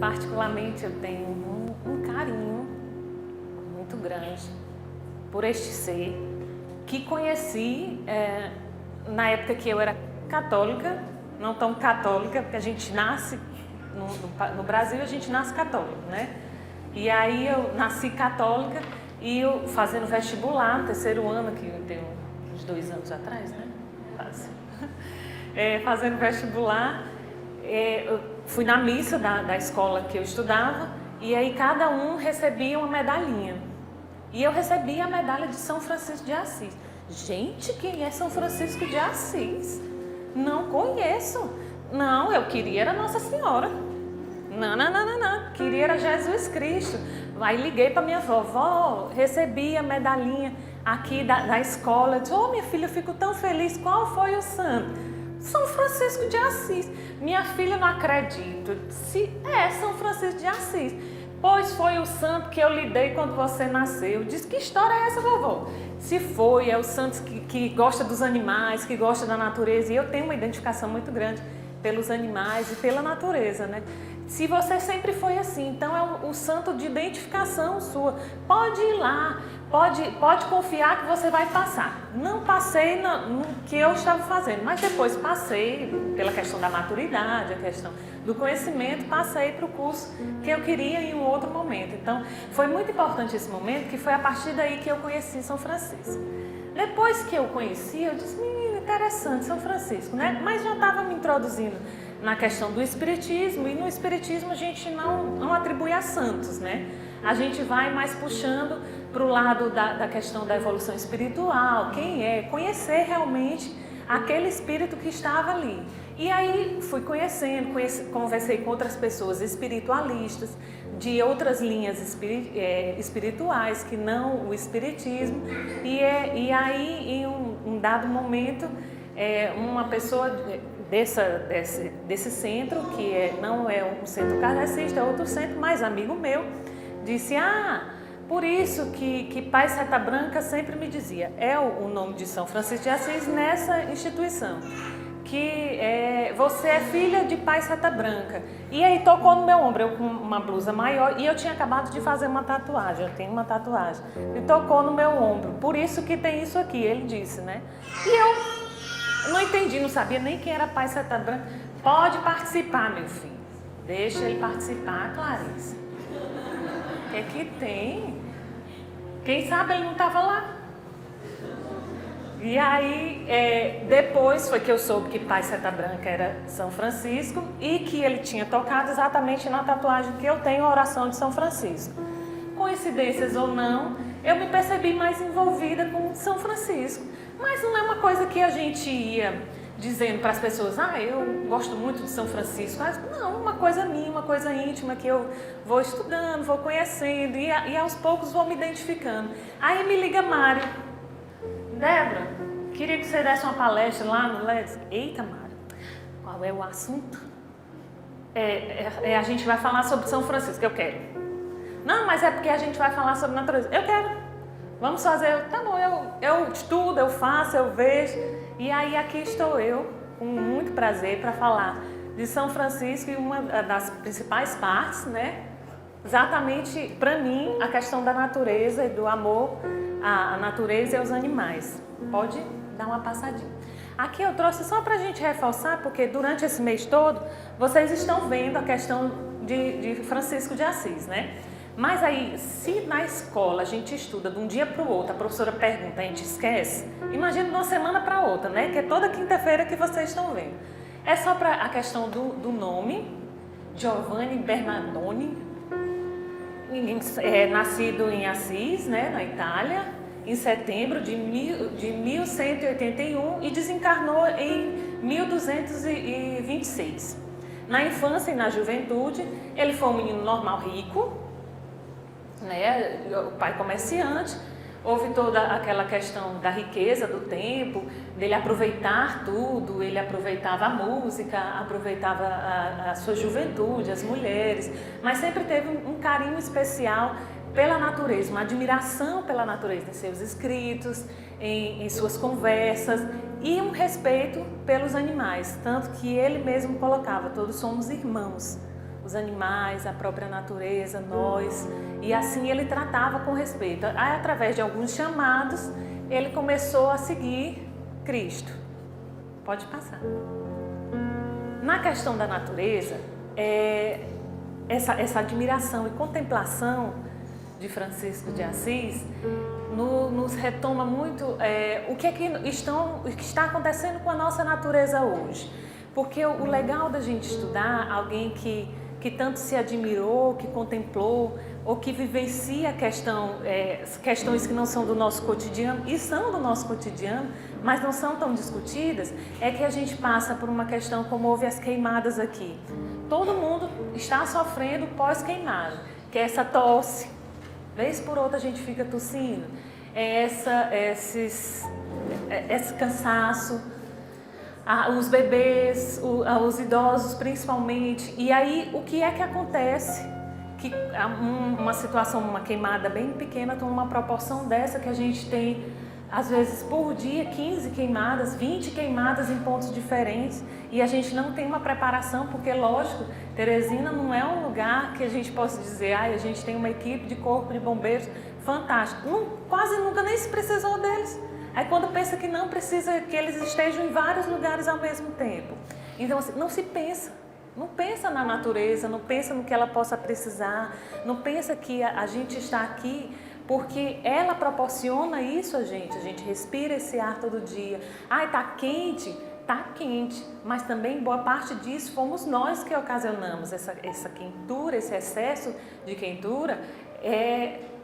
Particularmente, eu tenho um carinho muito grande por este ser que conheci na época que eu era católica, não tão católica, porque a gente nasce, no Brasil a gente nasce católico, né? E aí eu nasci católica e eu fazendo vestibular, no terceiro ano, que eu tenho uns 2 anos atrás, né? Quase. Fazendo vestibular, eu fui na missa da escola que eu estudava e aí cada um recebia uma medalhinha. E eu recebi a medalha de São Francisco de Assis. Gente, quem é São Francisco de Assis? Não conheço. Não, eu queria era Nossa Senhora. Não. Queria era Jesus Cristo. Aí liguei para minha vovó, recebi a medalhinha aqui da escola. Disse, minha filha, eu fico tão feliz. Qual foi o santo? São Francisco de Assis. Minha filha, não acredito. Se é São Francisco de Assis. Pois foi o santo que eu lhe dei quando você nasceu. Diz, que história é essa, vovó? Se foi, é o santo que gosta dos animais, que gosta da natureza. E eu tenho uma identificação muito grande pelos animais e pela natureza, né? Se você sempre foi assim, então é o santo de identificação sua. Pode ir lá, pode confiar que você vai passar. Não passei no que eu estava fazendo, mas depois passei pela questão da maturidade, a questão do conhecimento, passei para o curso que eu queria em um outro momento. Então, foi muito importante esse momento, que foi a partir daí que eu conheci São Francisco. Depois que eu conheci, eu disse, menina, interessante, São Francisco, né? Mas já estava me introduzindo na questão do espiritismo, e no espiritismo a gente não atribui a santos, né? A gente vai mais puxando para o lado da questão da evolução espiritual, quem é, conhecer realmente aquele espírito que estava ali. E aí fui conhecendo, conversei com outras pessoas espiritualistas, de outras linhas espirituais, que não o espiritismo, e aí em um dado momento, uma pessoa desse centro, que não é um centro kardecista, é outro centro, mais amigo meu, disse, por isso que Pai Seta Branca sempre me dizia, é o nome de São Francisco de Assis nessa instituição, que você é filha de Pai Seta Branca. E aí tocou no meu ombro, eu com uma blusa maior, e eu tinha acabado de fazer uma tatuagem, eu tenho uma tatuagem, e tocou no meu ombro, por isso que tem isso aqui, ele disse, né? E eu não entendi, não sabia nem quem era Pai Seta Branca. Pode participar, meu filho. Deixa ele participar, Clarice. O que é que tem? Quem sabe ele não estava lá. E aí, depois foi que eu soube que Pai Seta Branca era São Francisco e que ele tinha tocado exatamente na tatuagem que eu tenho, a oração de São Francisco. Coincidências ou não, eu me percebi mais envolvida com São Francisco. Mas não é uma coisa que a gente ia dizendo para as pessoas, eu gosto muito de São Francisco. Não, uma coisa minha, uma coisa íntima que eu vou estudando, vou conhecendo e aos poucos vou me identificando. Aí me liga Mário. Débora, queria que você desse uma palestra lá no LEDS. Eita, Mário, qual é o assunto? A gente vai falar sobre São Francisco, eu quero. Não, mas é porque a gente vai falar sobre natureza. Eu quero. Vamos fazer, tá bom, eu estudo, eu faço, eu vejo. E aí aqui estou eu, com muito prazer, para falar de São Francisco e uma das principais partes, né? Exatamente, para mim, a questão da natureza e do amor à natureza e aos animais. Pode dar uma passadinha. Aqui eu trouxe só para a gente reforçar, porque durante esse mês todo, vocês estão vendo a questão de Francisco de Assis, né? Mas aí, se na escola a gente estuda de um dia para o outro, a professora pergunta, a gente esquece, imagina de uma semana para outra, né? Que é toda quinta-feira que vocês estão vendo. É só para a questão do nome, Giovanni Bernardoni, nascido em Assis, né, na Itália, em setembro de 1181 e desencarnou em 1226. Na infância e na juventude, ele foi um menino normal rico, né? O pai comerciante, houve toda aquela questão da riqueza do tempo, dele aproveitar tudo, ele aproveitava a música, aproveitava a sua juventude, as mulheres, mas sempre teve um carinho especial pela natureza, uma admiração pela natureza em seus escritos, em suas conversas e um respeito pelos animais, tanto que ele mesmo colocava, todos somos irmãos. os animais, a própria natureza, nós, e assim ele tratava com respeito. Aí, através de alguns chamados, ele começou a seguir Cristo. Pode passar. Na questão da natureza, essa admiração e contemplação de Francisco de Assis nos retoma muito o que está acontecendo com a nossa natureza hoje. Porque o legal da gente estudar alguém que tanto se admirou, que contemplou, ou que vivencia questões que não são do nosso cotidiano, e são do nosso cotidiano, mas não são tão discutidas, é que a gente passa por uma questão como houve as queimadas aqui. Todo mundo está sofrendo pós-queimada, que é essa tosse, vez por outra a gente fica tossindo, esse cansaço, os bebês, os idosos principalmente. E aí o que é que acontece? Que uma situação, uma queimada bem pequena toma uma proporção dessa, que a gente tem às vezes por dia 15 queimadas, 20 queimadas em pontos diferentes, e a gente não tem uma preparação, porque lógico, Teresina não é um lugar que a gente possa dizer, a gente tem uma equipe de corpo de bombeiros fantástica. Quase nunca nem se precisou deles. Aí quando pensa que não precisa, que eles estejam em vários lugares ao mesmo tempo. Então assim, não se pensa. Não pensa na natureza, não pensa no que ela possa precisar, não pensa que a gente está aqui porque ela proporciona isso a gente respira esse ar todo dia. Tá quente, mas também boa parte disso fomos nós que ocasionamos essa quentura, esse excesso de quentura,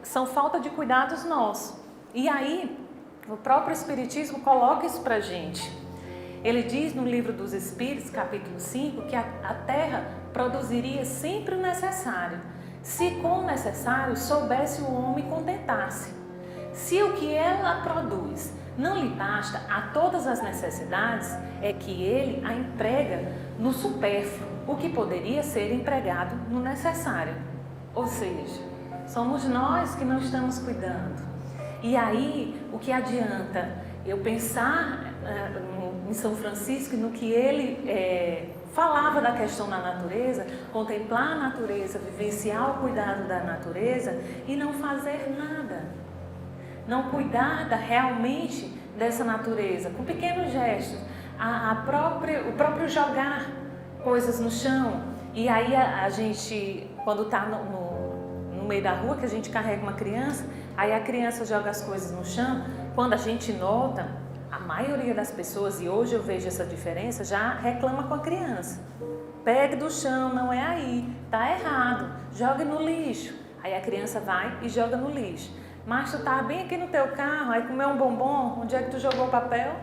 são falta de cuidados nossos. E aí, o próprio Espiritismo coloca isso pra gente. Ele diz no Livro dos Espíritos, capítulo 5, que a Terra produziria sempre o necessário, se com o necessário soubesse o homem contentar-se. Se o que ela produz não lhe basta a todas as necessidades, é que ele a emprega no supérfluo, o que poderia ser empregado no necessário. Ou seja, somos nós que não estamos cuidando. E aí, o que adianta eu pensar em São Francisco, no que ele falava da questão da natureza, contemplar a natureza, vivenciar o cuidado da natureza e não fazer nada. Não cuidar realmente dessa natureza, com pequenos gestos, o próprio jogar coisas no chão. E aí a gente, quando está no meio da rua, que a gente carrega uma criança, aí a criança joga as coisas no chão, quando a gente nota, a maioria das pessoas, e hoje eu vejo essa diferença, já reclama com a criança. Pegue do chão, não é aí, tá errado, jogue no lixo. Aí a criança vai e joga no lixo. Mas tu tá bem aqui no teu carro, aí comeu um bombom, onde é que tu jogou o papel?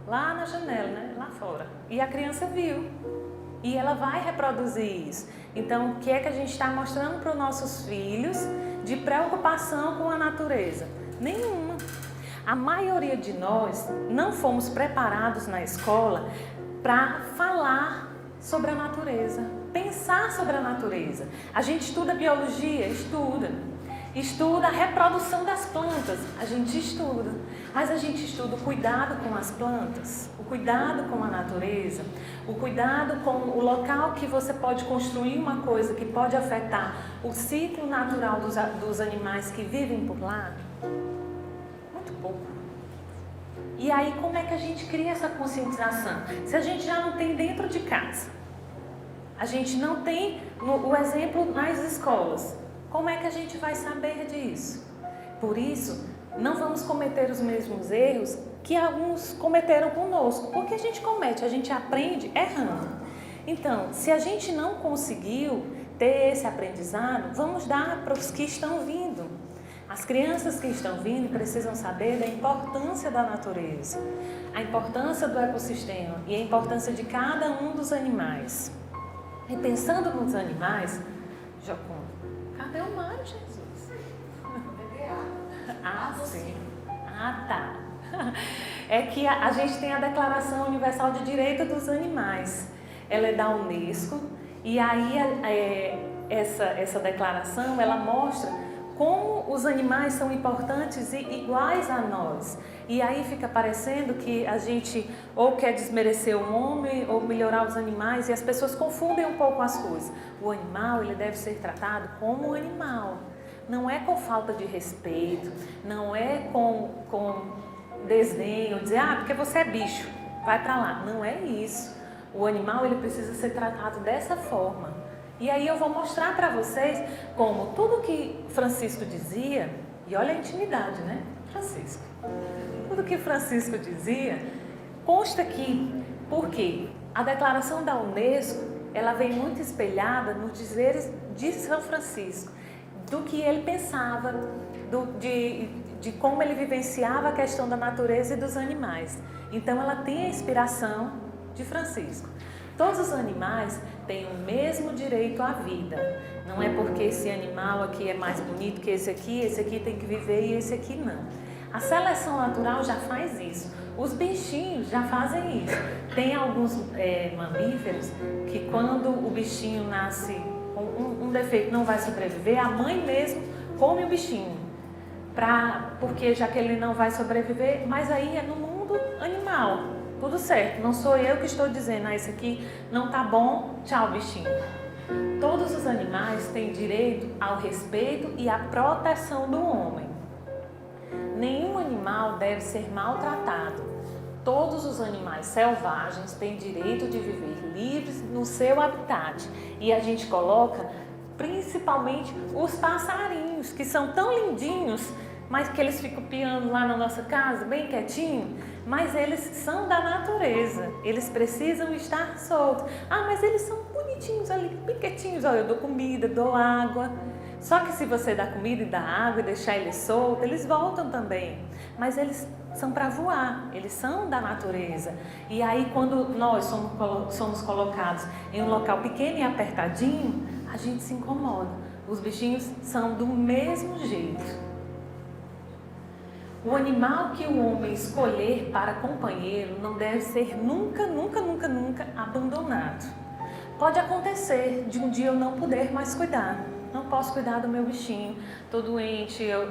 Lá na janela, né? Lá fora. E a criança viu. E ela vai reproduzir isso. Então, o que é que a gente está mostrando para os nossos filhos de preocupação com a natureza? Nenhuma. A maioria de nós não fomos preparados na escola para falar sobre a natureza, pensar sobre a natureza. A gente estuda biologia? Estuda a reprodução das plantas, a gente estuda, mas a gente estuda o cuidado com as plantas, o cuidado com a natureza, o cuidado com o local que você pode construir uma coisa que pode afetar o ciclo natural dos animais que vivem por lá. Muito pouco. E aí, como é que a gente cria essa conscientização? Se a gente já não tem dentro de casa, a gente não tem o exemplo nas escolas, como é que a gente vai saber disso? Por isso, não vamos cometer os mesmos erros que alguns cometeram conosco, porque a gente aprende errando. Então, se a gente não conseguiu ter esse aprendizado, vamos dar para os que estão vindo. As crianças que estão vindo precisam saber da importância da natureza, a importância do ecossistema e a importância de cada um dos animais. E pensando nos animais, Joconda, cadê o Mário, Jesus? Sim. Tá. É que a gente tem a Declaração Universal de Direito dos Animais. Ela é da Unesco e aí essa declaração, ela mostra como os animais são importantes e iguais a nós. E aí fica parecendo que a gente ou quer desmerecer o homem ou melhorar os animais, e as pessoas confundem um pouco as coisas. O animal, ele deve ser tratado como um animal. Não é com falta de respeito, não é com desdém, dizer, porque você é bicho, vai pra lá. Não é isso. O animal, ele precisa ser tratado dessa forma. E aí eu vou mostrar para vocês como tudo que Francisco dizia, e olha a intimidade, né, Francisco? Tudo que Francisco dizia consta aqui, porque a declaração da Unesco, ela vem muito espelhada nos dizeres de São Francisco, do que ele pensava, de como ele vivenciava a questão da natureza e dos animais. Então ela tem a inspiração de Francisco. Todos os animais têm o mesmo direito à vida. Não é porque esse animal aqui é mais bonito que esse aqui tem que viver e esse aqui não. A seleção natural já faz isso. Os bichinhos já fazem isso. Tem alguns mamíferos que quando o bichinho nasce com um defeito, não vai sobreviver, a mãe mesmo come o bichinho. Porque já que ele não vai sobreviver, mas aí é no mundo animal. Tudo certo, não sou eu que estou dizendo, esse aqui não tá bom, tchau bichinho. Todos os animais têm direito ao respeito e à proteção do homem. Nenhum animal deve ser maltratado. Todos os animais selvagens têm direito de viver livres no seu habitat. E a gente coloca principalmente os passarinhos, que são tão lindinhos, mas que eles ficam piando lá na nossa casa, bem quietinho, mas eles são da natureza, eles precisam estar soltos. Mas eles são bonitinhos ali, bem quietinhos, eu dou comida, dou água. Só que se você dá comida e dá água e deixar eles soltos, eles voltam também. Mas eles são para voar, eles são da natureza. E aí quando nós somos colocados em um local pequeno e apertadinho, a gente se incomoda. Os bichinhos são do mesmo jeito. O animal que o homem escolher para companheiro não deve ser nunca abandonado. Pode acontecer de um dia eu não poder mais cuidar. Não posso cuidar do meu bichinho, estou doente, eu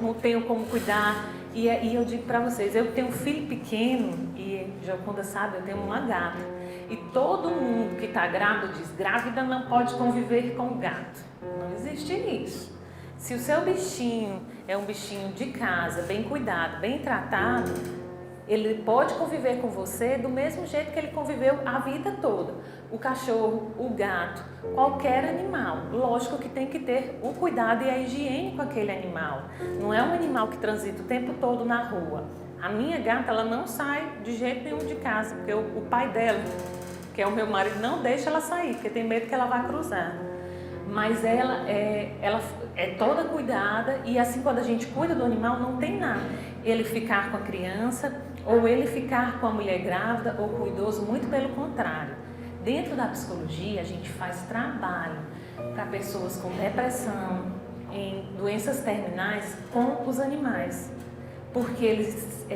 não tenho como cuidar. E eu digo para vocês, eu tenho um filho pequeno e Joconda sabe, eu tenho uma gata. E todo mundo que está grávido diz, grávida não pode conviver com o gato. Não existe isso. Se o seu bichinho é um bichinho de casa, bem cuidado, bem tratado, ele pode conviver com você do mesmo jeito que ele conviveu a vida toda. O cachorro, o gato, qualquer animal. Lógico que tem que ter o cuidado e a higiene com aquele animal. Não é um animal que transita o tempo todo na rua. A minha gata, ela não sai de jeito nenhum de casa, porque o pai dela, que é o meu marido, não deixa ela sair, porque tem medo que ela vá cruzar. Mas ela é toda cuidada e assim quando a gente cuida do animal não tem nada. Ele ficar com a criança ou ele ficar com a mulher grávida ou com o idoso, muito pelo contrário. Dentro da psicologia a gente faz trabalho para pessoas com depressão, em doenças terminais com os animais. Porque eles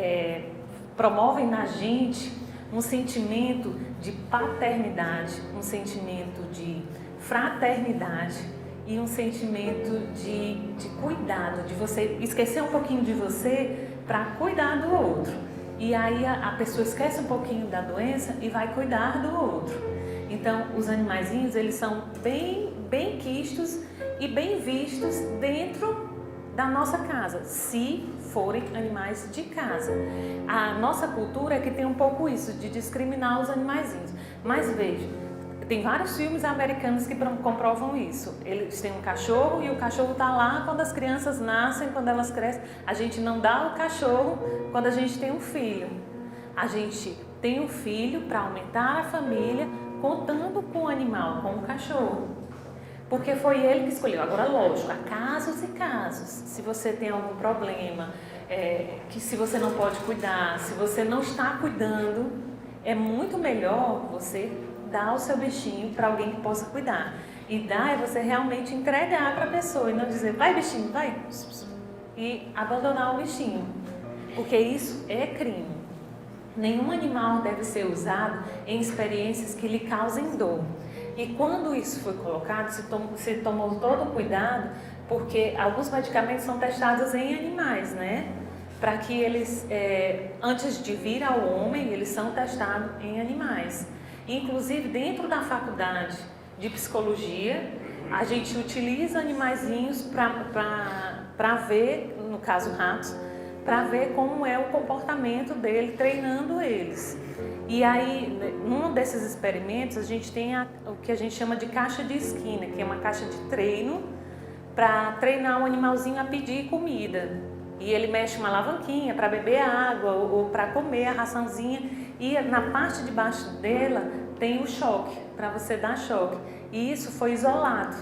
promovem na gente um sentimento de paternidade, um sentimento de fraternidade e um sentimento de cuidado, de você esquecer um pouquinho de você para cuidar do outro. E aí a pessoa esquece um pouquinho da doença e vai cuidar do outro. Então, os animaizinhos, eles são bem quistos e bem vistos dentro da nossa casa, se forem animais de casa. A nossa cultura é que tem um pouco isso, de discriminar os animaizinhos. Mas veja, tem vários filmes americanos que comprovam isso. Eles têm um cachorro e o cachorro está lá quando as crianças nascem, quando elas crescem. A gente não dá o cachorro quando a gente tem um filho. A gente tem um filho para aumentar a família, contando com o animal, com o cachorro. Porque foi ele que escolheu. Agora, lógico, há casos e casos. Se você tem algum problema, que se você não pode cuidar, se você não está cuidando, é muito melhor você dar o seu bichinho para alguém que possa cuidar. E dar é você realmente entregar para a pessoa e não dizer, vai bichinho, vai, e abandonar o bichinho. Porque isso é crime. Nenhum animal deve ser usado em experiências que lhe causem dor. E quando isso foi colocado, se tomou todo o cuidado porque alguns medicamentos são testados em animais, né? Para que eles, antes de vir ao homem, eles são testados em animais. Inclusive, dentro da faculdade de psicologia, a gente utiliza animaizinhos para ver, no caso ratos, para ver como é o comportamento dele, treinando eles. E aí, num desses experimentos, a gente tem o que a gente chama de caixa de Skinner, que é uma caixa de treino para treinar o animalzinho a pedir comida. E ele mexe uma alavanquinha para beber água ou para comer a raçãozinha. E na parte de baixo dela tem o choque, para você dar choque. E isso foi isolado,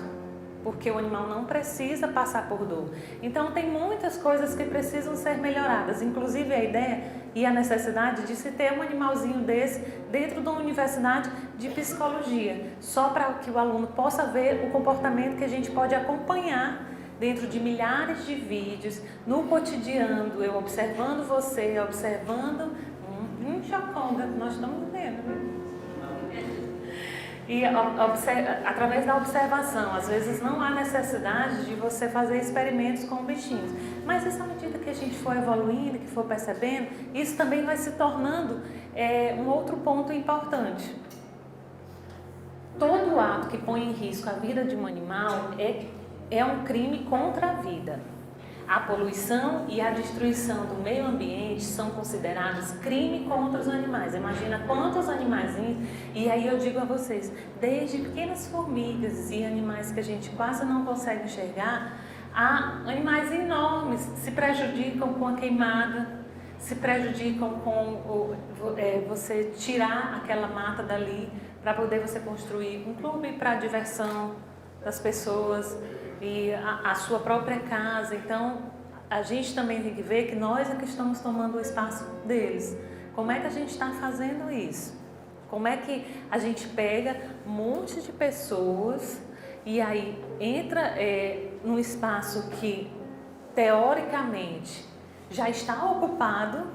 porque o animal não precisa passar por dor. Então tem muitas coisas que precisam ser melhoradas, inclusive a ideia e a necessidade de se ter um animalzinho desse dentro da universidade de psicologia, só para que o aluno possa ver o comportamento que a gente pode acompanhar dentro de milhares de vídeos, no cotidiano, eu observando você, observando... Joconda, nós estamos vendo, né? E através da observação, às vezes não há necessidade de você fazer experimentos com bichinhos. Mas à medida que a gente for evoluindo, que for percebendo, isso também vai se tornando um outro ponto importante. Todo ato que põe em risco a vida de um animal é um crime contra a vida. A poluição e a destruição do meio ambiente são considerados crime contra os animais. Imagina quantos animaizinhos, e aí eu digo a vocês, desde pequenas formigas e animais que a gente quase não consegue enxergar, há animais enormes que se prejudicam com a queimada, se prejudicam com você tirar aquela mata dali para poder você construir um clube para a diversão das pessoas e a sua própria casa. Então a gente também tem que ver que nós é que estamos tomando o espaço deles. Como é que a gente está fazendo isso? Como é que a gente pega um monte de pessoas e aí entra num espaço que teoricamente já está ocupado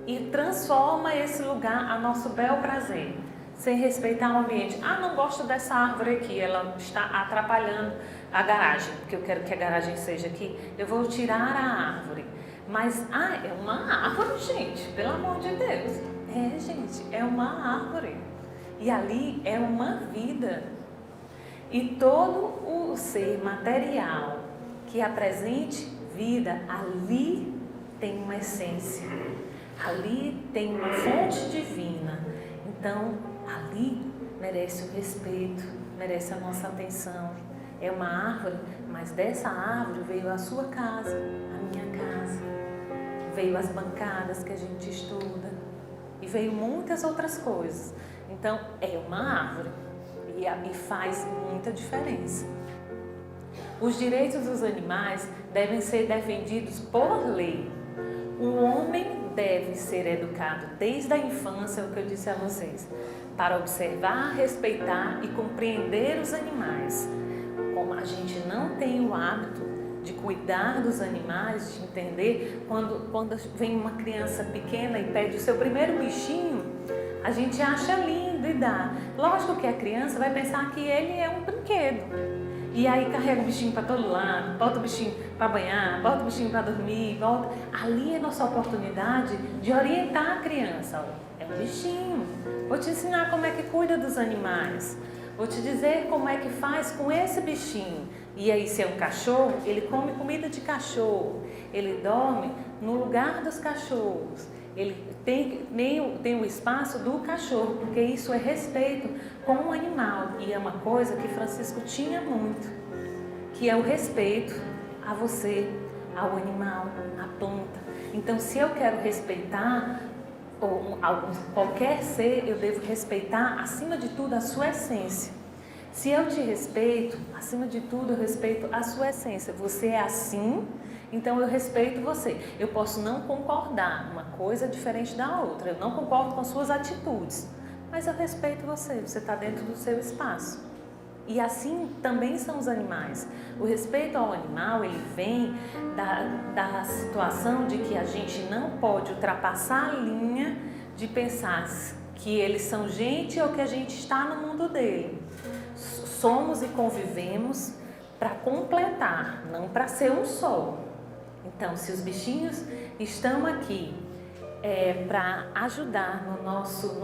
e transforma esse lugar a nosso bel prazer, sem respeitar o ambiente. Não gosto dessa árvore aqui, ela está atrapalhando a garagem, porque eu quero que a garagem seja aqui, eu vou tirar a árvore. Mas, é uma árvore, gente, pelo amor de Deus. Gente, é uma árvore. E ali é uma vida. E todo o ser material que apresente vida, ali tem uma essência. Ali tem uma fonte divina. Então, ali merece o respeito, merece a nossa atenção. É uma árvore, mas dessa árvore veio a sua casa, a minha casa. Veio as bancadas que a gente estuda. E veio muitas outras coisas. Então, é uma árvore e faz muita diferença. Os direitos dos animais devem ser defendidos por lei. O homem deve ser educado desde a infância, é o que eu disse a vocês, para observar, respeitar e compreender os animais. Como a gente não tem o hábito de cuidar dos animais, de entender, quando vem uma criança pequena e pede o seu primeiro bichinho, a gente acha lindo e dá. Lógico que a criança vai pensar que ele é um brinquedo. E aí carrega o bichinho para todo lado, bota o bichinho para banhar, bota o bichinho para dormir, volta. Ali é nossa oportunidade de orientar a criança. É um bichinho. Vou te ensinar como é que cuida dos animais. Vou te dizer como é que faz com esse bichinho. E aí, se é um cachorro, ele come comida de cachorro. Ele dorme no lugar dos cachorros. Ele tem o espaço do cachorro, porque isso é respeito com o animal. E é uma coisa que Francisco tinha muito, que é o respeito a você, ao animal, à planta. Então, se eu quero respeitar qualquer ser, eu devo respeitar, acima de tudo, a sua essência. Se eu te respeito, acima de tudo, eu respeito a sua essência. Você é assim, então eu respeito você. Eu posso não concordar, uma coisa diferente da outra. Eu não concordo com suas atitudes, mas eu respeito você. Você está dentro do seu espaço. E assim também são os animais. O respeito ao animal, ele vem da situação de que a gente não pode ultrapassar a linha de pensar que eles são gente ou que a gente está no mundo dele. Somos e convivemos para completar, não para ser um só. Então, se os bichinhos estão aqui para ajudar no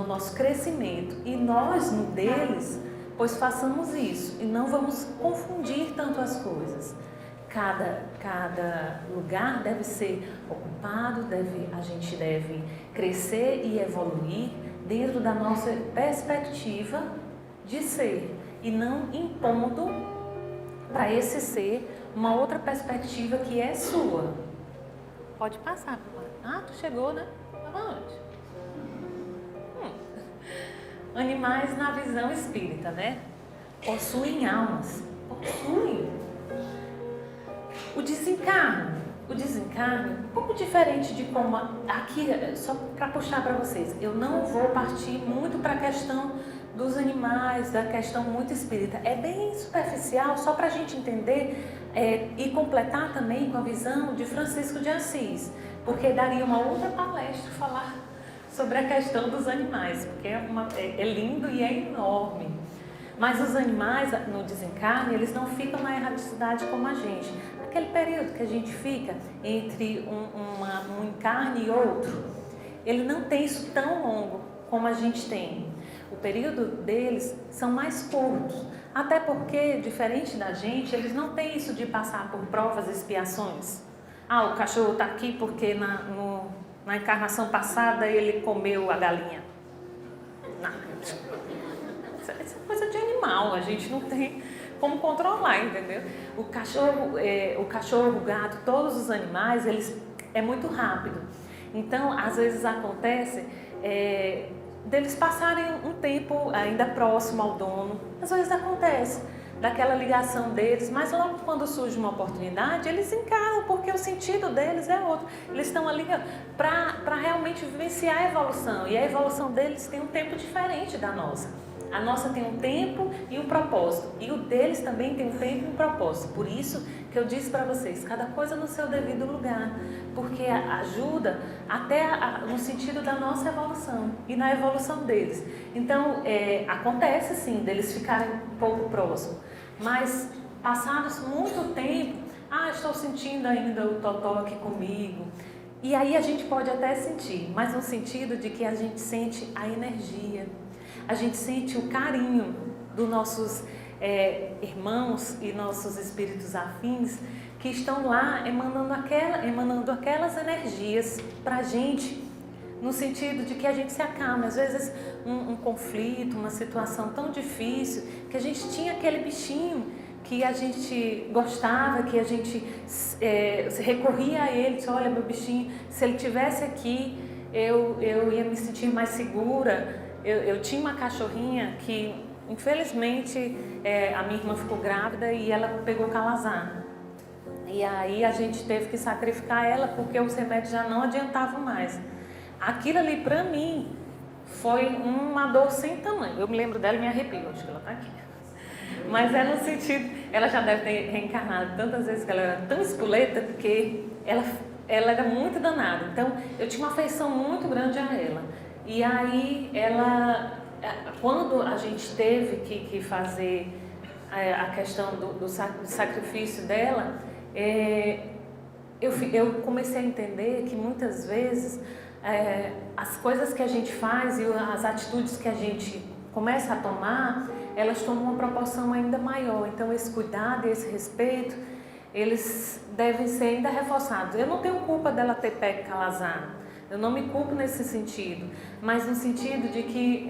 nosso crescimento e nós no deles, pois façamos isso e não vamos confundir tanto as coisas. Cada lugar deve ser ocupado, a gente deve crescer e evoluir dentro da nossa perspectiva de ser e não impondo para esse ser uma outra perspectiva que é sua. Pode passar. Ah, tu chegou, né? Estava onde? Animais na visão espírita, né? Possuem almas. Possuem. O desencarne, um pouco diferente de como aqui, só para puxar para vocês, eu não vou partir muito para a questão dos animais, da questão muito espírita. É bem superficial, só para a gente entender e completar também com a visão de Francisco de Assis, porque daria uma outra palestra falar sobre a questão dos animais, porque é lindo e é enorme. Mas os animais no desencarne, eles não ficam na erradicidade como a gente. Aquele período que a gente fica entre um encarne e outro, ele não tem isso tão longo como a gente tem. O período deles são mais curtos, até porque, diferente da gente, eles não têm isso de passar por provas e expiações. Ah, o cachorro está aqui porque na encarnação passada ele comeu a galinha. Não, isso é coisa de animal, a gente não tem como controlar, entendeu? O cachorro, o gato, todos os animais, é muito rápido. Então, às vezes acontece deles passarem um tempo ainda próximo ao dono. Às vezes acontece daquela ligação deles, mas logo quando surge uma oportunidade, eles encaram, porque o sentido deles é outro. Eles estão ali para realmente vivenciar a evolução, e a evolução deles tem um tempo diferente da nossa. A nossa tem um tempo e um propósito, e o deles também tem um tempo e um propósito. Por isso que eu disse para vocês, cada coisa no seu devido lugar, porque ajuda até no sentido da nossa evolução e na evolução deles. Então, acontece sim deles ficarem um pouco próximos, mas passados muito tempo, estou sentindo ainda o totó aqui comigo. E aí a gente pode até sentir, mas no sentido de que a gente sente a energia, a gente sente o carinho dos nossos irmãos e nossos espíritos afins que estão lá emanando aquelas energias para a gente, no sentido de que a gente se acalme. Às vezes um conflito, uma situação tão difícil, que a gente tinha aquele bichinho que a gente gostava, que a gente recorria a ele, disse, olha, meu bichinho, se ele estivesse aqui, eu ia me sentir mais segura. Eu tinha uma cachorrinha que, infelizmente, a minha irmã ficou grávida e ela pegou calazar. E aí a gente teve que sacrificar ela porque os remédios já não adiantavam mais. Aquilo ali, pra mim, foi uma dor sem tamanho. Eu me lembro dela e me arrepio, acho que ela tá aqui. Mas é no sentido, ela já deve ter reencarnado tantas vezes que ela era tão espoleta, porque ela era muito danada. Então, eu tinha uma afeição muito grande a ela. E aí, quando a gente teve que fazer a questão do sacrifício dela, eu comecei a entender que muitas vezes as coisas que a gente faz e as atitudes que a gente começa a tomar, elas tomam uma proporção ainda maior. Então, esse cuidado e esse respeito, eles devem ser ainda reforçados. Eu não tenho culpa dela ter pego calazar. Eu não me culpo nesse sentido, mas no sentido de que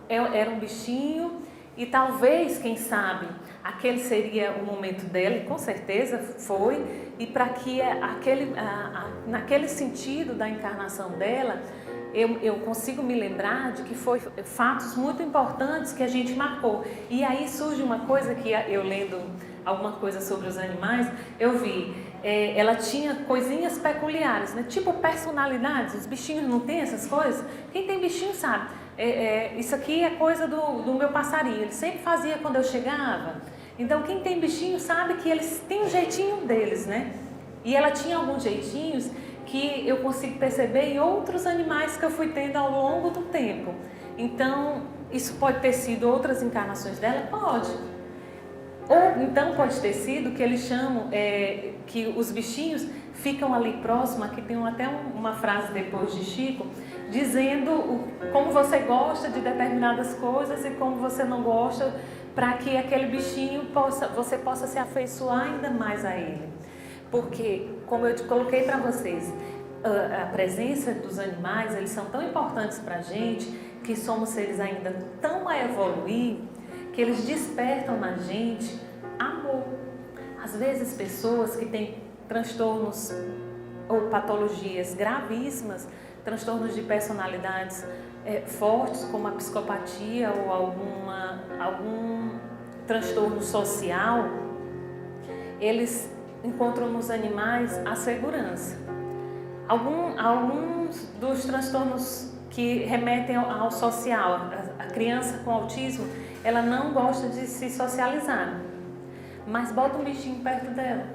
era um bichinho e talvez, quem sabe, aquele seria o momento dela, e com certeza foi, e para que naquele sentido da encarnação dela, eu consigo me lembrar de que foi fatos muito importantes que a gente marcou. E aí surge uma coisa que eu lendo alguma coisa sobre os animais, eu vi, ela tinha coisinhas peculiares, né? Tipo personalidades. Os bichinhos não têm essas coisas? Quem tem bichinho sabe. Isso aqui é coisa do meu passarinho, ele sempre fazia quando eu chegava. Então quem tem bichinho sabe que eles têm um jeitinho deles, né? E ela tinha alguns jeitinhos que eu consigo perceber em outros animais que eu fui tendo ao longo do tempo. Então, isso pode ter sido outras encarnações dela? Pode. Ou então pode ter sido que eles chamam, que os bichinhos ficam ali próximo, aqui tem até uma frase depois de Chico, dizendo como você gosta de determinadas coisas e como você não gosta, para que aquele bichinho você possa se afeiçoar ainda mais a ele. Porque, como eu te coloquei para vocês, a presença dos animais, eles são tão importantes para a gente, que somos seres ainda tão a evoluir, que eles despertam na gente amor. Às vezes pessoas que têm transtornos ou patologias gravíssimas, transtornos de personalidades fortes, como a psicopatia ou algum transtorno social, eles encontram nos animais a segurança. Alguns dos transtornos que remetem ao social, a criança com autismo, ela não gosta de se socializar, mas bota um bichinho perto dela,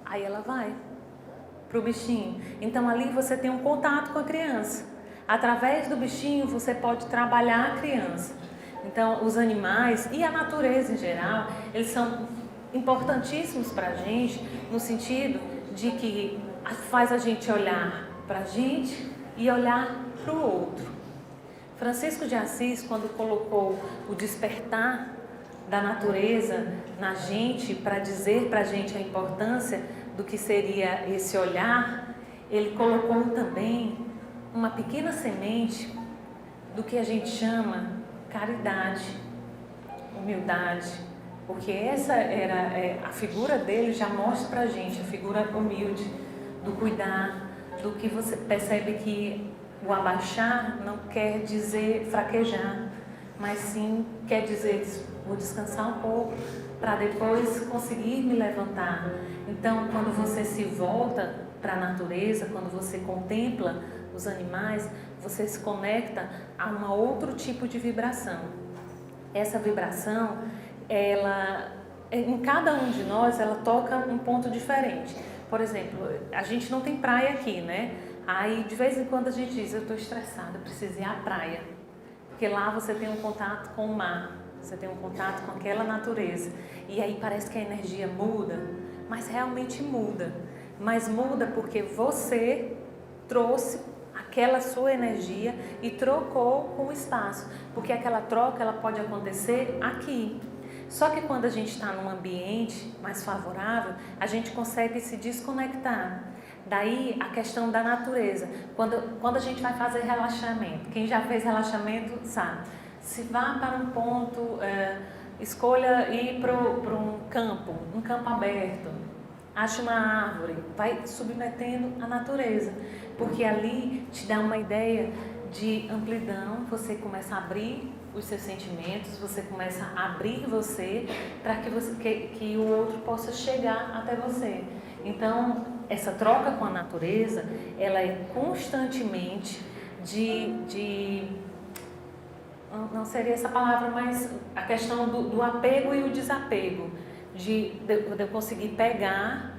aí ela vai pro bichinho. Então ali você tem um contato com a criança. Através do bichinho você pode trabalhar a criança. Então os animais e a natureza em geral, eles são importantíssimos para a gente, no sentido de que faz a gente olhar para a gente e olhar para o outro. Francisco de Assis, quando colocou o despertar da natureza na gente, para dizer para a gente a importância do que seria esse olhar, ele colocou também uma pequena semente do que a gente chama caridade, humildade, porque essa era a figura dele, já mostra para a gente a figura humilde, do cuidar, do que você percebe que o abaixar não quer dizer fraquejar, mas sim quer dizer, vou descansar um pouco para depois conseguir me levantar. Então, quando você se volta para a natureza, quando você contempla os animais, você se conecta a um outro tipo de vibração. Essa vibração, ela, em cada um de nós, ela toca um ponto diferente. Por exemplo, a gente não tem praia aqui, né? Aí, de vez em quando a gente diz, eu estou estressada, eu preciso ir à praia. Porque lá você tem um contato com o mar, você tem um contato com aquela natureza. E aí parece que a energia muda, mas realmente muda. Mas muda porque você trouxe aquela sua energia e trocou com o espaço. Porque aquela troca, ela pode acontecer aqui. Só que quando a gente está num ambiente mais favorável, a gente consegue se desconectar. Daí a questão da natureza. Quando a gente vai fazer relaxamento, quem já fez relaxamento sabe. Se vá para um ponto, escolha ir para um campo aberto, ache uma árvore, vai submetendo a natureza. Porque ali te dá uma ideia de amplidão, você começa a abrir os seus sentimentos, você começa a abrir você para que o outro possa chegar até você. Então, essa troca com a natureza, ela é constantemente não seria essa palavra, mas a questão do apego e o desapego, de eu conseguir pegar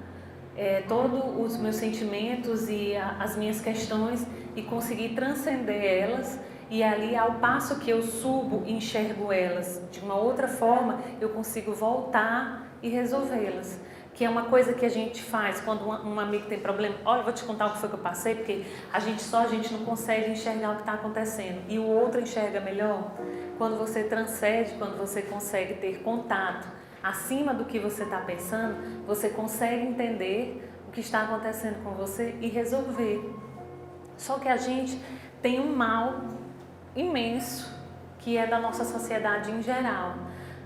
todos os meus sentimentos e as minhas questões e conseguir transcender elas. E ali, ao passo que eu subo e enxergo elas de uma outra forma, eu consigo voltar e resolvê-las. Que é uma coisa que a gente faz quando um amigo tem problema. Olha, eu vou te contar o que foi que eu passei, porque a gente não consegue enxergar o que está acontecendo. E o outro enxerga melhor. Quando você transcende, quando você consegue ter contato acima do que você está pensando, você consegue entender o que está acontecendo com você e resolver. Só que a gente tem um mal imenso, que é da nossa sociedade em geral.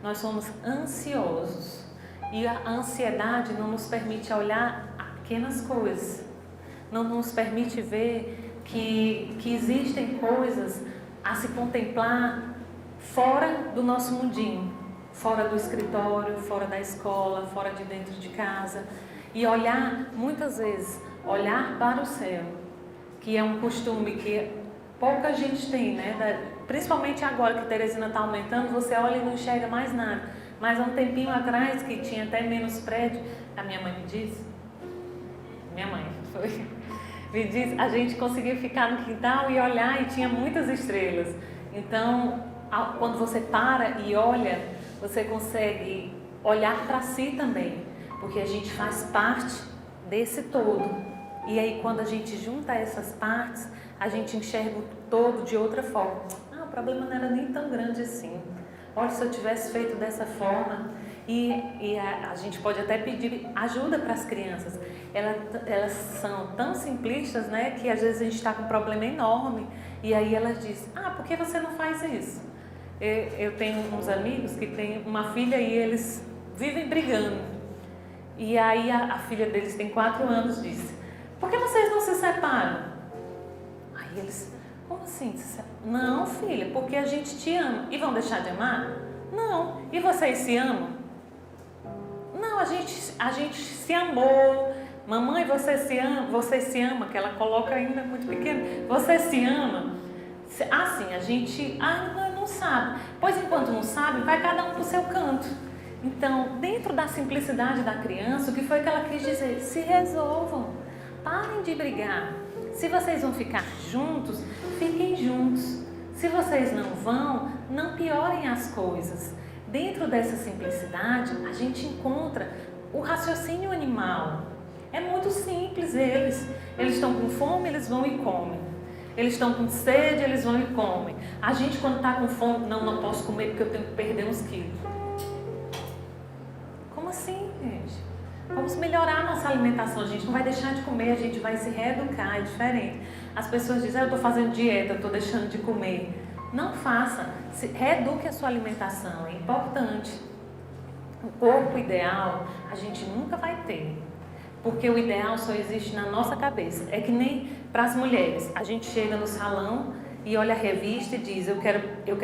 Nós somos ansiosos e a ansiedade não nos permite olhar a pequenas coisas, não nos permite ver que existem coisas a se contemplar fora do nosso mundinho, fora do escritório, fora da escola, fora de dentro de casa, e olhar, muitas vezes, olhar para o céu, que é um costume que pouca gente tem, né? Principalmente agora que Teresina está aumentando, você olha e não enxerga mais nada. Mas há um tempinho atrás, que tinha até menos prédio, a minha mãe me disse, me disse, a gente conseguia ficar no quintal e olhar e tinha muitas estrelas. Então, quando você para e olha, você consegue olhar para si também, porque a gente faz parte desse todo. E aí quando a gente junta essas partes, a gente enxerga o todo de outra forma. O problema não era nem tão grande assim. Olha, se eu tivesse feito dessa forma. E a gente pode até pedir ajuda para as crianças. Elas são tão simplistas, né, que às vezes a gente está com um problema enorme. E aí elas dizem, por que você não faz isso? Eu tenho uns amigos que têm uma filha e eles vivem brigando. E aí a filha deles tem 4 anos, disse, por que vocês não se separam? Aí eles, como assim? Não, filha, porque a gente te ama. E vão deixar de amar? Não. E vocês se amam? Não, a gente se amou. Mamãe, você se ama, que ela coloca ainda muito pequeno. Você se ama? Sim, a gente não sabe. Pois enquanto não sabe, vai cada um para o seu canto. Então, dentro da simplicidade da criança, o que foi que ela quis dizer? Se resolvam, parem de brigar. Se vocês vão ficar juntos, fiquem juntos. Se vocês não vão, não piorem as coisas. Dentro dessa simplicidade, a gente encontra o raciocínio animal. É muito simples eles estão com fome, eles vão e comem. Eles estão com sede, eles vão e comem. A gente quando está com fome, não posso comer porque eu tenho que perder uns quilos. Como assim, gente? Vamos melhorar a nossa alimentação, a gente não vai deixar de comer, a gente vai se reeducar, é diferente. As pessoas dizem, eu estou fazendo dieta, eu estou deixando de comer. Não faça, reeduque a sua alimentação, é importante. O corpo ideal a gente nunca vai ter, porque o ideal só existe na nossa cabeça. É que nem para as mulheres, a gente chega no salão e olha a revista e diz, eu quero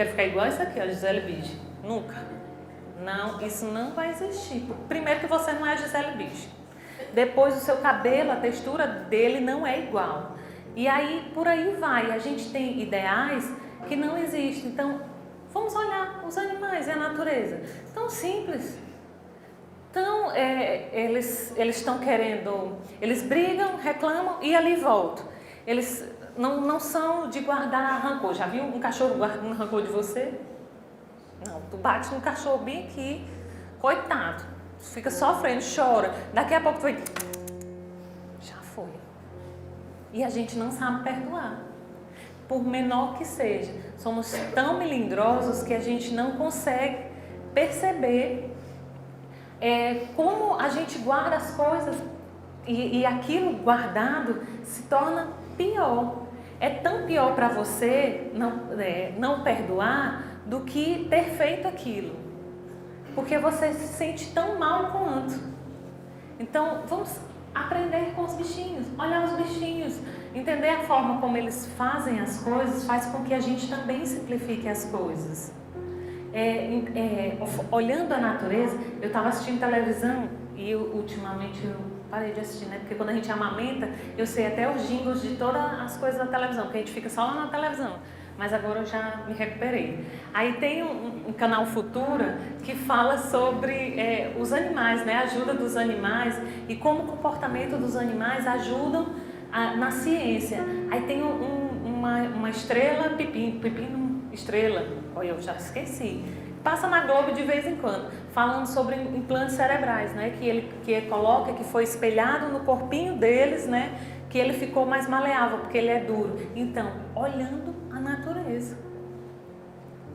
ficar igual essa aqui, a Gisele Bündchen. Nunca. Não, isso não vai existir. Primeiro que você não é a Gisele Bündchen. Depois o seu cabelo, a textura dele não é igual. E aí, por aí vai. A gente tem ideais que não existem. Então, vamos olhar os animais e a natureza. Tão simples. Então, eles estão querendo... Eles brigam, reclamam e ali voltam. Eles não são de guardar rancor. Já viu um cachorro guardando rancor de você? Não, tu bate no cachorro bem aqui, coitado, fica sofrendo, chora, daqui a pouco tu vai... Já foi. E a gente não sabe perdoar, por menor que seja. Somos tão melindrosos que a gente não consegue perceber como a gente guarda as coisas e aquilo guardado se torna pior. É tão pior para você não perdoar do que ter feito aquilo, porque você se sente tão mal quanto. Então vamos aprender com os bichinhos, olhar os bichinhos, entender a forma como eles fazem as coisas, faz com que a gente também simplifique as coisas. Olhando a natureza, eu estava assistindo televisão e ultimamente eu parei de assistir, né? Porque quando a gente amamenta, eu sei até os jingles de todas as coisas da televisão, porque a gente fica só lá na televisão. Mas agora eu já me recuperei. Aí tem um canal Futura que fala sobre os animais, né? A ajuda dos animais e como o comportamento dos animais ajudam na ciência. Aí tem uma estrela, pepino estrela, olha, eu já esqueci. Passa na Globo de vez em quando, falando sobre implantes cerebrais, né? Que coloca que foi espelhado no corpinho deles, né? Que ele ficou mais maleável, porque ele é duro. Então, olhando a natureza.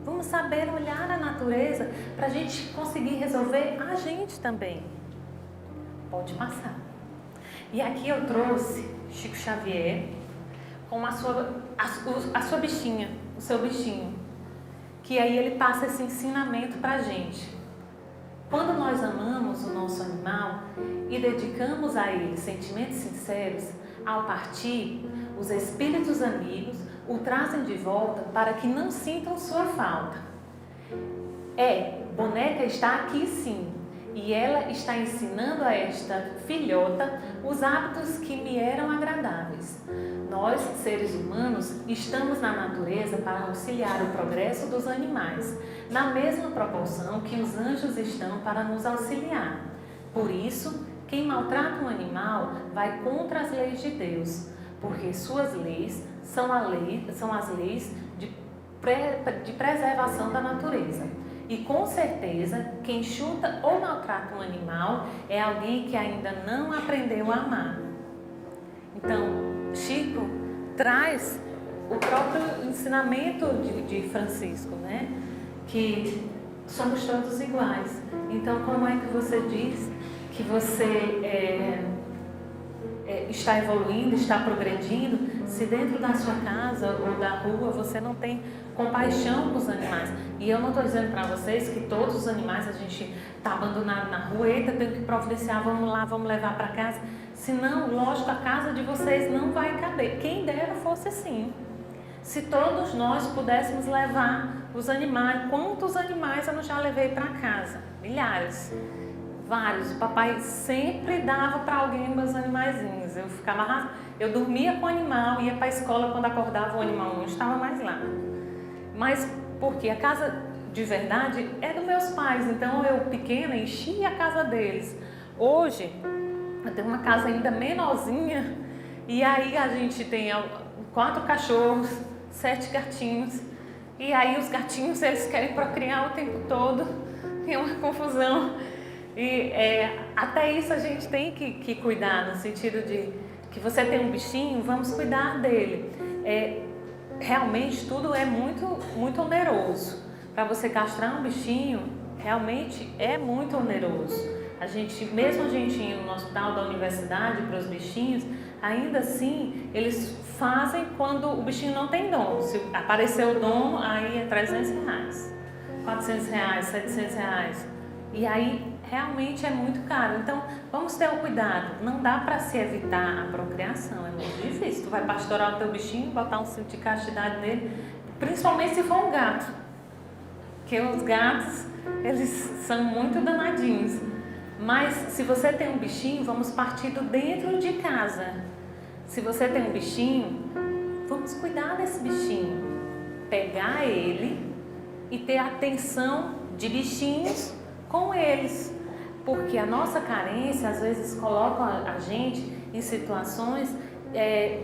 Vamos saber olhar a natureza para a gente conseguir resolver a gente também. Pode passar. E aqui eu trouxe Chico Xavier com a sua bichinha, o seu bichinho. Que aí ele passa esse ensinamento para a gente. Quando nós amamos o nosso animal e dedicamos a ele sentimentos sinceros, ao partir, os espíritos amigos o trazem de volta para que não sintam sua falta. Boneca está aqui sim, e ela está ensinando a esta filhota os hábitos que me eram agradáveis. Nós, seres humanos, estamos na natureza para auxiliar o progresso dos animais, na mesma proporção que os anjos estão para nos auxiliar. Por isso, quem maltrata um animal vai contra as leis de Deus, porque suas leis são as leis de preservação da natureza. E com certeza, quem chuta ou maltrata um animal é alguém que ainda não aprendeu a amar. Então, Chico traz o próprio ensinamento de Francisco, né? Que somos todos iguais. Então, como é que você diz que você está evoluindo, está progredindo, se dentro da sua casa ou da rua você não tem compaixão com os animais? E eu não estou dizendo para vocês que todos os animais a gente está abandonado na rua, eita, tenho que providenciar, vamos lá, vamos levar para casa. Senão, lógico, a casa de vocês não vai caber. Quem dera fosse assim. Se todos nós pudéssemos levar os animais, quantos animais eu não já levei para casa? Milhares. Vários. O papai sempre dava para alguém meus animaizinhos. Eu ficava, eu dormia com o animal, ia para a escola, quando acordava o animal não estava mais lá. Mas porque a casa de verdade é dos meus pais, então eu pequena enchia a casa deles. Hoje eu tenho uma casa ainda menorzinha e aí a gente tem 4 cachorros, 7 gatinhos e aí os gatinhos eles querem procriar o tempo todo, tem uma confusão. E até isso a gente tem que cuidar, no sentido de que você tem um bichinho, vamos cuidar dele. Realmente tudo é muito, muito oneroso. Para você castrar um bichinho, realmente é muito oneroso. Mesmo a gente indo no hospital da universidade para os bichinhos, ainda assim eles fazem quando o bichinho não tem dono. Se aparecer o dono, aí é R$300, R$400, R$700. E aí realmente é muito caro. Então vamos ter o cuidado. Não dá para se evitar a procriação, é muito difícil. Tu vai pastorar o teu bichinho, botar um cinto de castidade nele, principalmente se for um gato. Porque os gatos, eles são muito danadinhos. Mas se você tem um bichinho, vamos partir do dentro de casa. Se você tem um bichinho, vamos cuidar desse bichinho. Pegar ele e ter atenção de bichinhos com eles. Porque a nossa carência, às vezes, coloca a gente em situações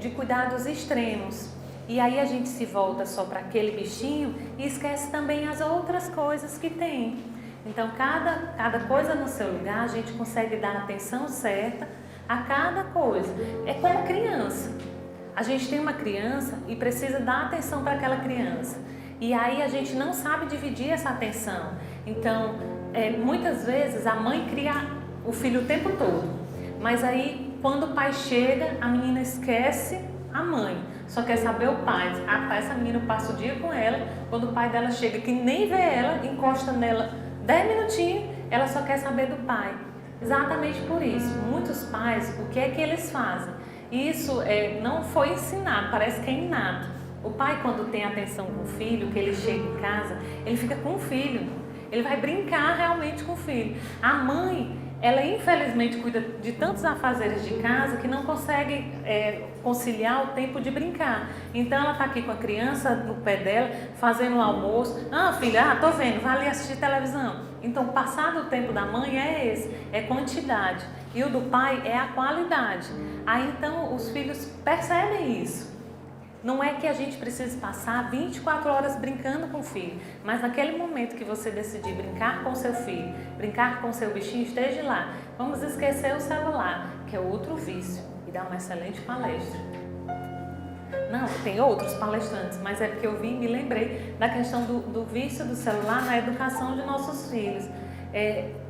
de cuidados extremos. E aí a gente se volta só para aquele bichinho e esquece também as outras coisas que tem. Então, cada coisa no seu lugar, a gente consegue dar a atenção certa a cada coisa. É como criança. A gente tem uma criança e precisa dar atenção para aquela criança. E aí a gente não sabe dividir essa atenção. Então, muitas vezes a mãe cria o filho o tempo todo. Mas aí, quando o pai chega, a menina esquece a mãe. Só quer saber o pai. Essa menina passa o dia com ela. Quando o pai dela chega, que nem vê ela, encosta nela 10 minutinhos, ela só quer saber do pai. Exatamente por isso. Muitos pais, o que é que eles fazem? Isso não foi ensinado, parece que é inato. O pai, quando tem atenção com o filho, que ele chega em casa, ele fica com o filho. Ele vai brincar realmente com o filho. A mãe, ela infelizmente cuida de tantos afazeres de casa que não consegue conciliar o tempo de brincar. Então ela está aqui com a criança no pé dela, fazendo o almoço. Filha, tô vendo, vai ali assistir televisão. Então, passado o tempo da mãe é esse, é quantidade. E o do pai é a qualidade. Aí então os filhos percebem isso. Não é que a gente precise passar 24 horas brincando com o filho, mas naquele momento que você decidir brincar com o seu filho, brincar com o seu bichinho, esteja lá. Vamos esquecer o celular, que é outro vício, e dá uma excelente palestra. Não, tem outros palestrantes, mas é porque eu me lembrei da questão do vício do celular na educação de nossos filhos.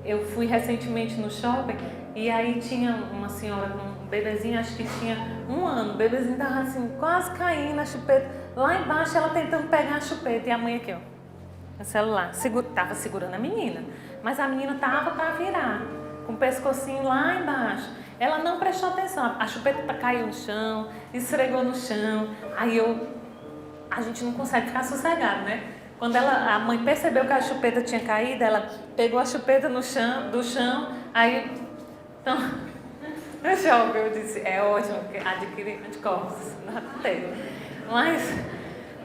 Eu fui recentemente no shopping e aí tinha uma senhora com um bebezinho, acho que tinha 1 ano, o bebezinho estava assim, quase caindo na chupeta. Lá embaixo ela tentando pegar a chupeta e a mãe aqui, ó, no celular, estava segurando a menina, mas a menina estava para virar, com o pescocinho lá embaixo. Ela não prestou atenção, a chupeta caiu no chão, esfregou no chão, aí a gente não consegue ficar sossegado, né? Quando a mãe percebeu que a chupeta tinha caído, ela pegou a chupeta do chão, aí, então, no shopping eu disse, é ótimo, porque adquire anticorpos, não tem.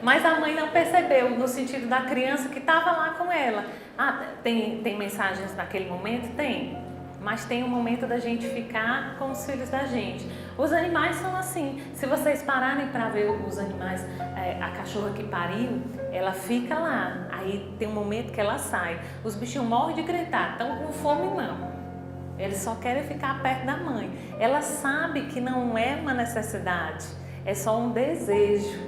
Mas a mãe não percebeu, no sentido da criança que estava lá com ela. Tem mensagens naquele momento? Tem. Mas tem um momento da gente ficar com os filhos da gente. Os animais são assim. Se vocês pararem para ver os animais, a cachorra que pariu, ela fica lá. Aí tem um momento que ela sai. Os bichinhos morrem de gritar, estão com fome não. Eles só querem ficar perto da mãe. Ela sabe que não é uma necessidade, é só um desejo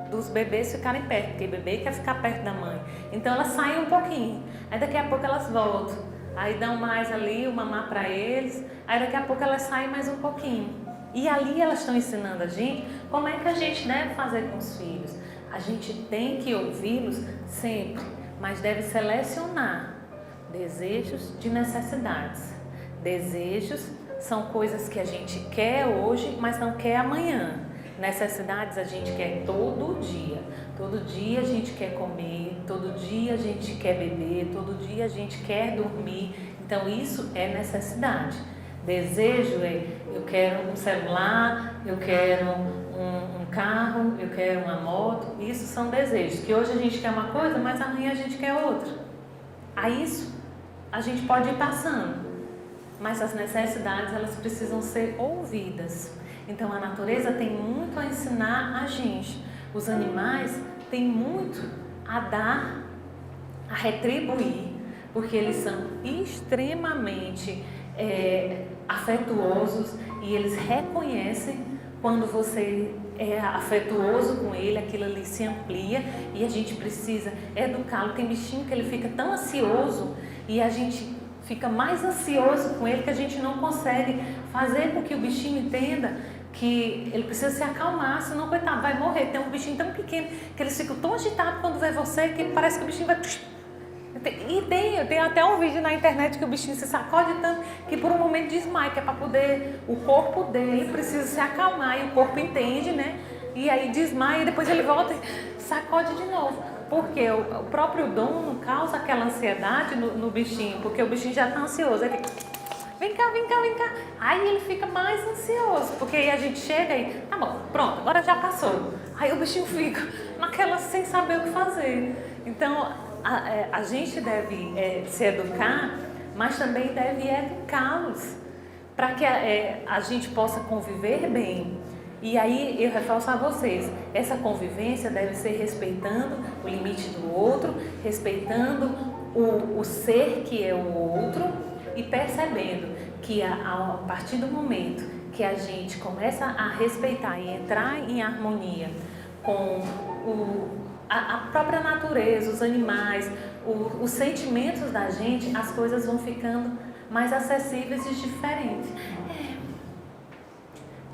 dos bebês ficarem perto, porque bebê quer ficar perto da mãe. Então elas saem um pouquinho, aí daqui a pouco elas voltam, aí dão mais ali o mamar para eles, aí daqui a pouco elas saem mais um pouquinho. E ali elas estão ensinando a gente como é que a gente deve fazer com os filhos. A gente tem que ouvi-los sempre, mas deve selecionar desejos de necessidades. Desejos são coisas que a gente quer hoje, mas não quer amanhã. Necessidades a gente quer todo dia. Todo dia a gente quer comer, todo dia a gente quer beber, todo dia a gente quer dormir. Então isso é necessidade. Desejo é eu quero um celular, eu quero um carro, eu quero uma moto. Isso são desejos, que hoje a gente quer uma coisa, mas amanhã a gente quer outra. A isso a gente pode ir passando. Mas as necessidades, elas precisam ser ouvidas. Então a natureza tem muito a ensinar a gente. Os animais têm muito a dar, a retribuir, porque eles são extremamente afetuosos e eles reconhecem quando você é afetuoso com ele, aquilo ali se amplia e a gente precisa educá-lo. Tem bichinho que ele fica tão ansioso e a gente fica mais ansioso com ele que a gente não consegue fazer com que o bichinho entenda que ele precisa se acalmar, senão, coitado, vai morrer. Tem um bichinho tão pequeno que eles ficam tão agitados quando vê você que parece que o bichinho vai... E tem até um vídeo na internet que o bichinho se sacode tanto que por um momento desmaia, que é para poder... O corpo dele precisa se acalmar e o corpo entende, né? E aí desmaia e depois ele volta e sacode de novo. Porque o próprio dono causa aquela ansiedade no bichinho, porque o bichinho já está ansioso. Ele fica, vem cá, vem cá, vem cá. Aí ele fica mais ansioso, porque aí a gente chega e, tá bom, pronto, agora já passou. Aí o bichinho fica naquela sem saber o que fazer. Então, a gente deve se educar, mas também deve educá-los, para que a gente possa conviver bem. E aí eu reforço a vocês, essa convivência deve ser respeitando o limite do outro, respeitando o ser que é o outro e percebendo que a partir do momento que a gente começa a respeitar e entrar em harmonia com a própria natureza, os animais, os sentimentos da gente, as coisas vão ficando mais acessíveis e diferentes.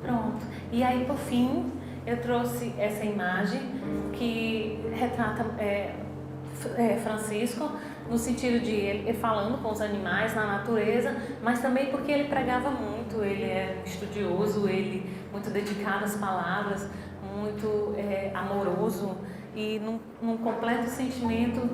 Pronto. E aí, por fim, eu trouxe essa imagem que retrata Francisco no sentido de ele falando com os animais na natureza, mas também porque ele pregava muito, ele é estudioso, ele muito dedicado às palavras, muito amoroso e num completo sentimento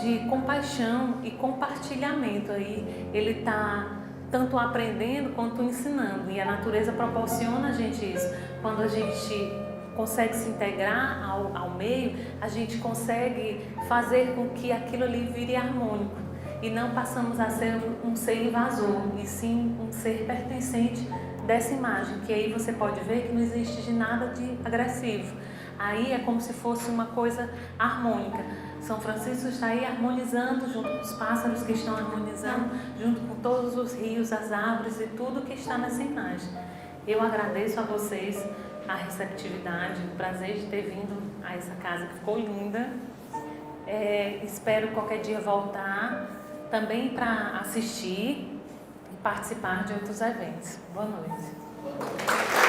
de compaixão e compartilhamento. Aí ele está tanto aprendendo quanto ensinando, e a natureza proporciona a gente isso. Quando a gente consegue se integrar ao meio, a gente consegue fazer com que aquilo ali vire harmônico e não passamos a ser um ser invasor, e sim um ser pertencente dessa imagem, que aí você pode ver que não existe de nada de agressivo. Aí é como se fosse uma coisa harmônica. São Francisco está aí harmonizando junto com os pássaros que estão harmonizando, junto com todos os rios, as árvores e tudo que está nessa imagem. Eu agradeço a vocês a receptividade, o prazer de ter vindo a essa casa que ficou linda. Espero qualquer dia voltar também para assistir e participar de outros eventos. Boa noite.